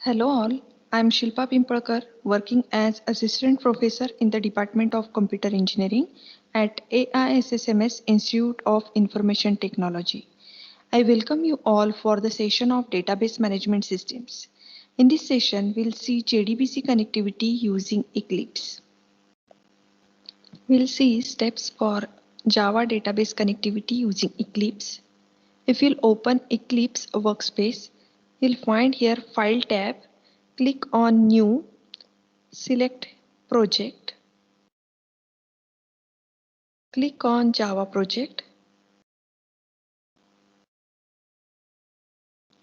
Hello all, I am Shilpa Pimpalkar, working as Assistant Professor in the Department of Computer Engineering at AISSMS Institute of Information Technology. I welcome you all for the session of Database Management Systems. In this session, we'll see JDBC connectivity using Eclipse. We'll see steps for Java database connectivity using Eclipse. If you'll open Eclipse workspace, you'll find here File tab. Click on New, select Project, click on Java Project.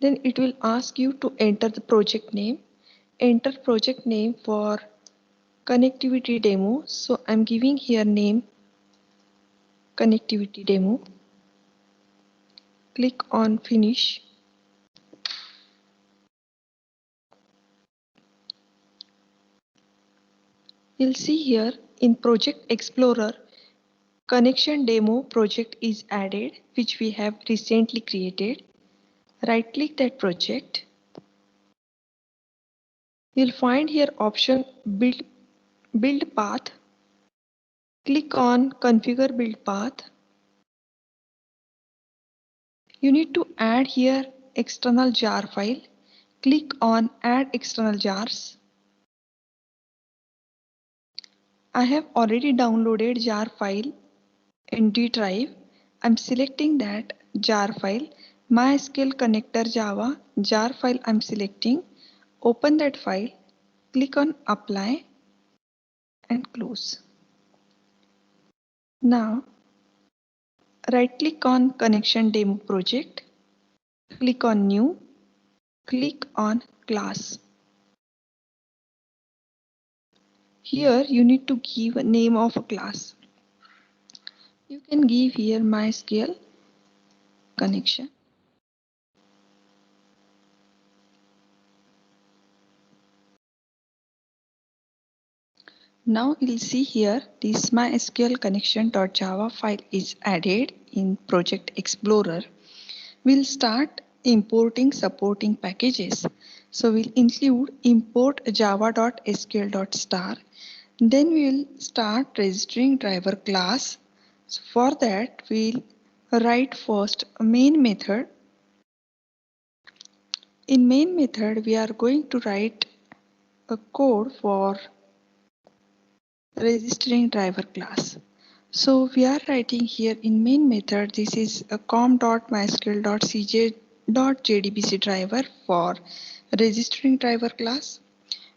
Then it will ask you to enter the project name. Enter project name for connectivity demo. So I'm giving here name connectivity demo. Click on Finish. You'll see here in Project Explorer, connection demo project is added, which we have recently created. Right click that project. You'll find here option build path. Click on configure build path. You need to add here external jar file. Click on add external jars. I have already downloaded jar file in D drive. I'm selecting that jar file. MySQL connector Java jar file I'm selecting. Open that file. Click on apply and close. Now right click on connection demo project. Click on new. Click on class. Here you need to give a name of a class. You can give here MySQL connection. Now you'll see here this MySQL connection.java file is added in Project Explorer. We'll start importing supporting packages. So we'll include import java.sql.star. Then we'll start registering driver class. So for that we'll write first a main method. In main method we are going to write a code for registering driver class. So we are writing here in main method, this is a com.mysql.cj.jdbc driver for registering driver class.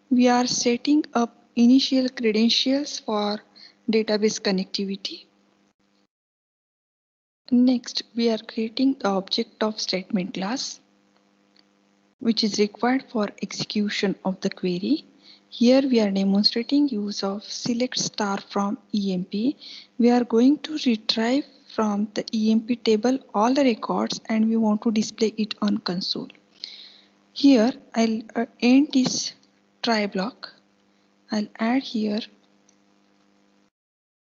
We are setting up initial credentials for database connectivity. Next, we are creating the object of statement class, which is required for execution of the query. Here we are demonstrating use of select star from EMP. We are going to retrieve from the EMP table all the records and we want to display it on console. Here I'll end this try block. I'll add here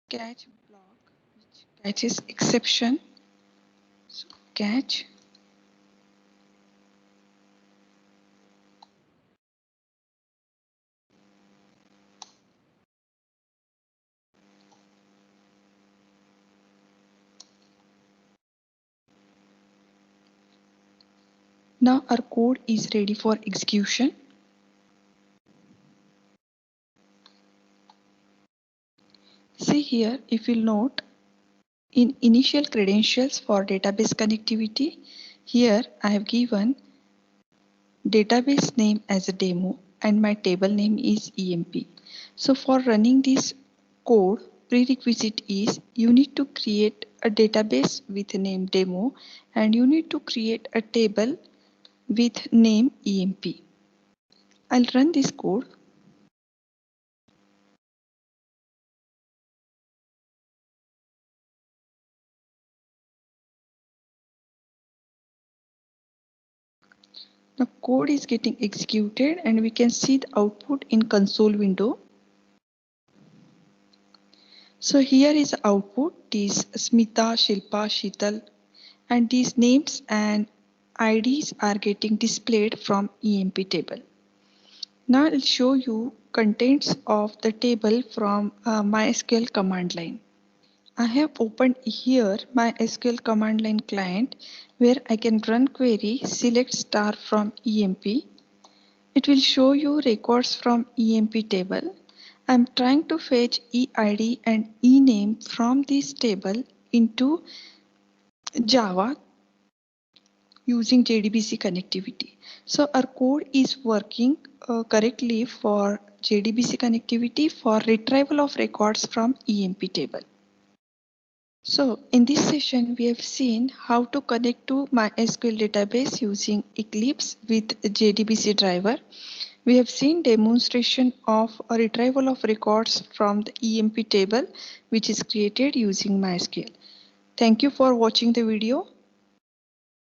catch block which catches exception. So catch. Now our code is ready for execution. See here, if you'll note, in initial credentials for database connectivity, here I have given database name as a demo and my table name is EMP. So for running this code, prerequisite is you need to create a database with name demo and you need to create a table with name EMP. I'll run this code. Now code is getting executed and we can see the output in console window. So here is the output. These Smita, Shilpa, Sheetal and these names and IDs are getting displayed from EMP table. Now I'll show you contents of the table from MySQL command line. I have opened here my SQL command line client where I can run query select star from EMP. It will show you records from EMP table. I'm trying to fetch EID and ENAME from this table into Java using JDBC connectivity. So our code is working correctly for JDBC connectivity for retrieval of records from EMP table. So in this session, we have seen how to connect to MySQL database using Eclipse with JDBC driver. We have seen demonstration of a retrieval of records from the EMP table, which is created using MySQL. Thank you for watching the video.